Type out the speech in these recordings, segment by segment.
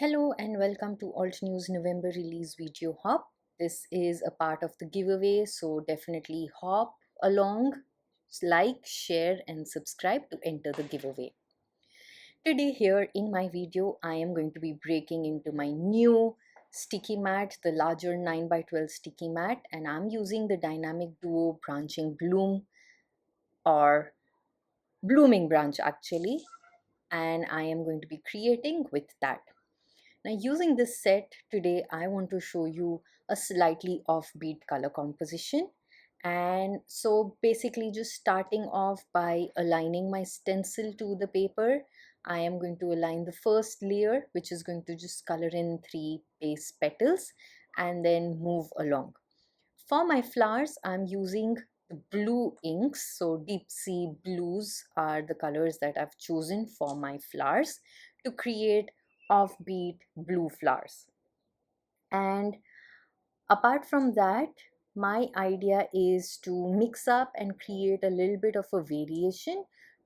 Hello and welcome to Altenew's November release video hop. This is a part of the giveaway, so definitely hop along, like, share and subscribe to enter the giveaway. Today here in my video, I am going to be breaking into my new sticky mat, the larger 9 by 12 sticky mat, and I'm using the Dynamic Duo branching bloom or blooming branch actually, and I am going to be creating with that. Now using this set today, I want to show you a slightly offbeat color composition. And so basically just starting off by aligning my stencil to the paper, I am going to align the first layer, which is going to just color in 3 base petals and then move along. For my flowers, I'm using the blue inks. So deep sea blues are the colors that I've chosen for my flowers to create offbeat blue flowers. And apart from that, my idea is to mix up and create a little bit of a variation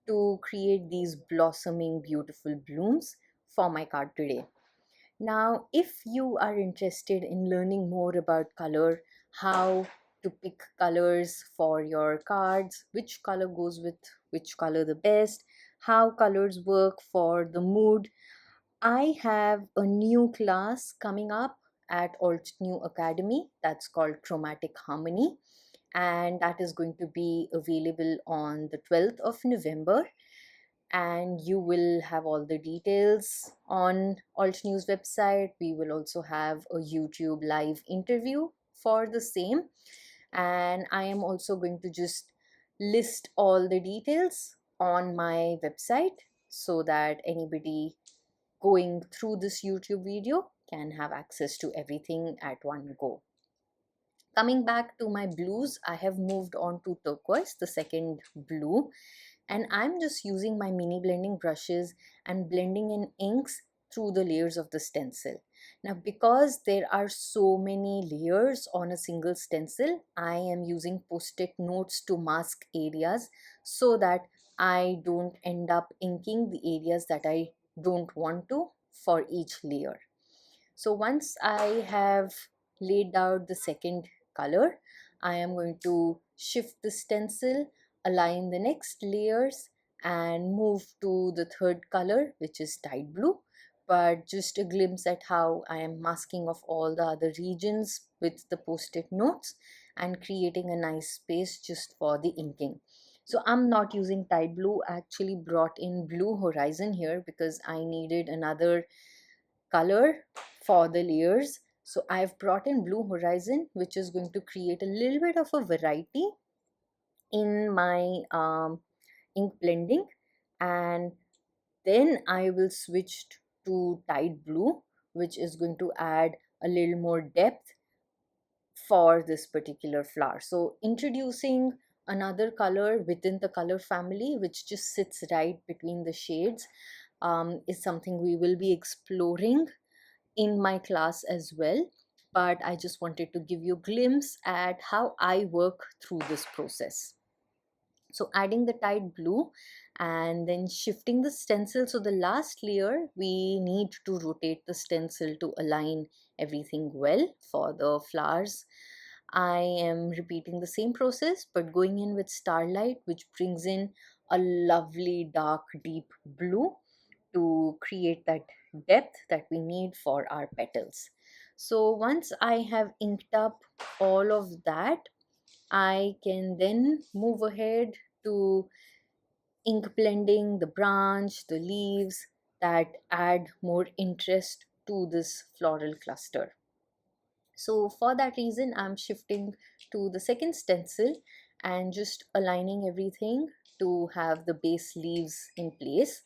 to create these blossoming beautiful blooms for my card today. Now, if you are interested in learning more about color, how to pick colors for your cards, which color goes with which color the best, how colors work for the mood, I have a new class coming up at Altenew Academy that's called Chromatic Harmony, and that is going to be available on the 12th of November, and you will have all the details on Altenew's website. We will also have a YouTube live interview for the same, and I am also going to just list all the details on my website so that anybody going through this YouTube video can have access to everything at one go. Coming back to my blues, I have moved on to turquoise, the second blue, and I'm just using my mini blending brushes and blending in inks through the layers of the stencil. Now, because there are so many layers on a single stencil, I am using post-it notes to mask areas so that I don't end up inking the areas that I don't want to for each layer. So once I have laid out the second color, I am going to shift the stencil, align the next layers and move to the third color, which is tide blue. But just a glimpse at how I am masking off all the other regions with the post-it notes and creating a nice space just for the inking. So I'm not using tide blue. I actually brought in blue horizon here because I needed another color for the layers. So I've brought in blue horizon, which is going to create a little bit of a variety in my ink blending, and then I will switch to tide blue, which is going to add a little more depth for this particular flower. So introducing another color within the color family, which just sits right between the shades, is something we will be exploring in my class as well. But I just wanted to give you a glimpse at how I work through this process. So adding the tide blue and then shifting the stencil. So the last layer, we need to rotate the stencil to align everything well for the flowers. I am repeating the same process, but going in with Starlight, which brings in a lovely dark deep blue to create that depth that we need for our petals. So once I have inked up all of that, I can then move ahead to ink blending the branch, the leaves that add more interest to this floral cluster. So for that reason, I'm shifting to the second stencil and just aligning everything to have the base leaves in place.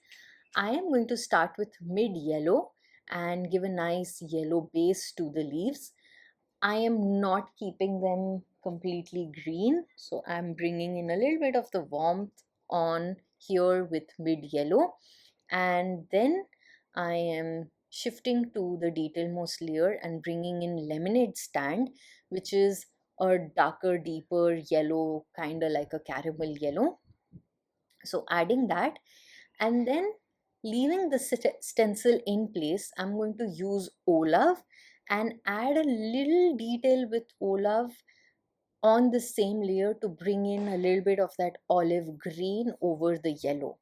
I am going to start with mid yellow and give a nice yellow base to the leaves. I am not keeping them completely green, so I'm bringing in a little bit of the warmth on here with mid yellow, and then I am shifting to the detail most layer and bringing in lemonade stand, which is a darker deeper yellow, kind of like a caramel yellow. So adding that, and then Leaving the stencil in place, I'm going to use Olaf and add a little detail with Olaf on the same layer to bring in a little bit of that olive green over the yellow.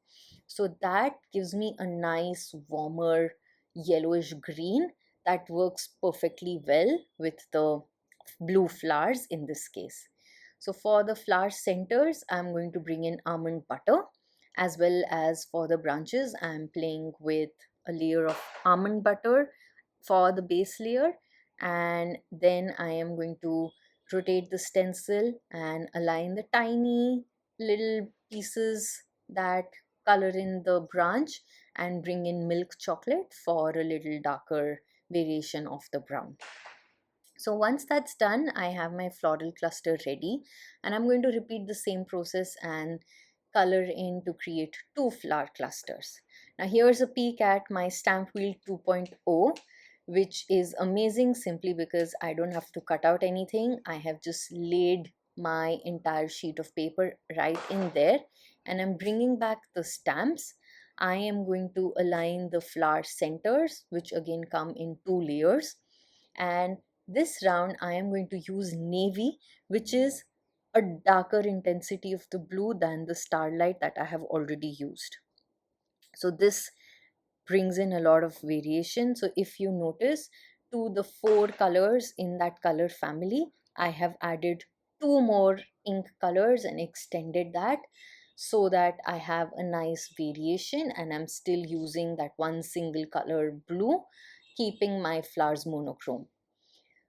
So that gives me a nice warmer yellowish green that works perfectly well with the blue flowers in this case. So for the flower centers, I'm going to bring in almond butter, as well as for the branches, I'm playing with a layer of almond butter for the base layer, and then I am going to rotate the stencil and align the tiny little pieces that color in the branch and bring in milk chocolate for a little darker variation of the brown. So once that's done, I have my floral cluster ready, and I'm going to repeat the same process and color in to create two flower clusters. Now here's a peek at my stamp wheel 2.0, which is amazing simply because I don't have to cut out anything. I have just laid my entire sheet of paper right in there, and I'm bringing back the stamps. I am going to align the flower centers, which again come in two layers, and this round I am going to use navy, which is a darker intensity of the blue than the starlight that I have already used. So this brings in a lot of variation. So if you notice, to the four colors in that color family, I have added two more ink colors and extended that so that I have a nice variation, and I'm still using that one single color blue, keeping my flowers monochrome.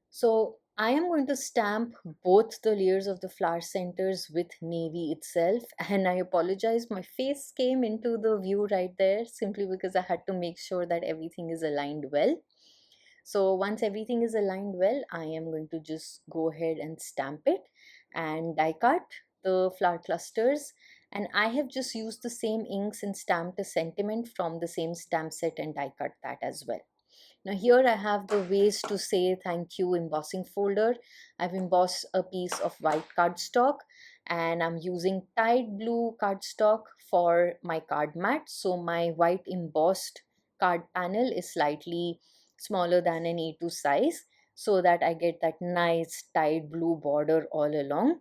So I am going to stamp both the layers of the flower centers with navy itself. And I apologize, my face came into the view right there simply because I had to make sure that everything is aligned well. So once everything is aligned well, I am going to just go ahead and stamp it and die cut the flower clusters. And I have just used the same inks and stamped a sentiment from the same stamp set and die cut that as well. Now here I have the ways to say thank you embossing folder. I've embossed a piece of white cardstock, and I'm using Tide blue cardstock for my card mat. So my white embossed card panel is slightly smaller than an A2 size, so that I get that nice Tide blue border all along,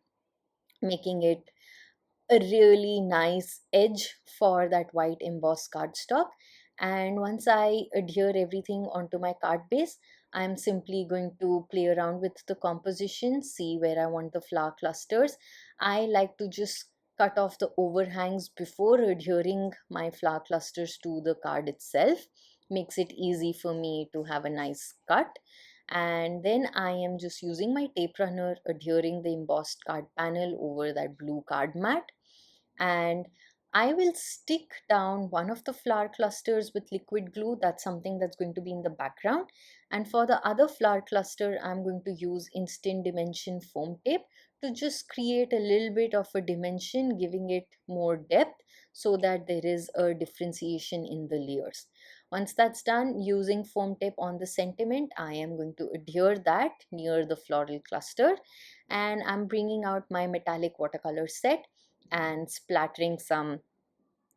making it a really nice edge for that white embossed cardstock. And once I adhere everything onto my card base, I'm simply going to play around with the composition, see where I want the flower clusters. I like to just cut off the overhangs before adhering my flower clusters to the card itself. Makes it easy for me to have a nice cut. And then I am just using my tape runner, adhering the embossed card panel over that blue card mat, and I will stick down one of the flower clusters with liquid glue. That's something that's going to be in the background. And for the other flower cluster, I'm going to use instant dimension foam tape to just create a little bit of a dimension, giving it more depth so that there is a differentiation in the layers. Once that's done, using foam tape on the sentiment, I am going to adhere that near the floral cluster, and I'm bringing out my metallic watercolor set and splattering some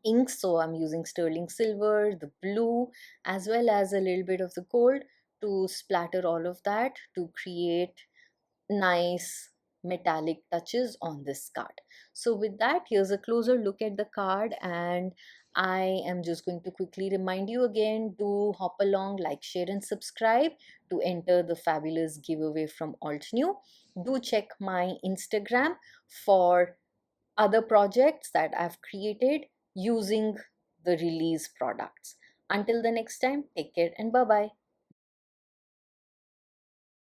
inks. So I'm using sterling silver, the blue, as well as a little bit of the gold to splatter all of that to create nice metallic touches on this card. So with that, here's a closer look at the card, and I am just going to quickly remind you again to hop along, like, share and subscribe to enter the fabulous giveaway from Altenew. Do check my Instagram for other projects that I've created using the release products. Until the next time, take care and bye bye.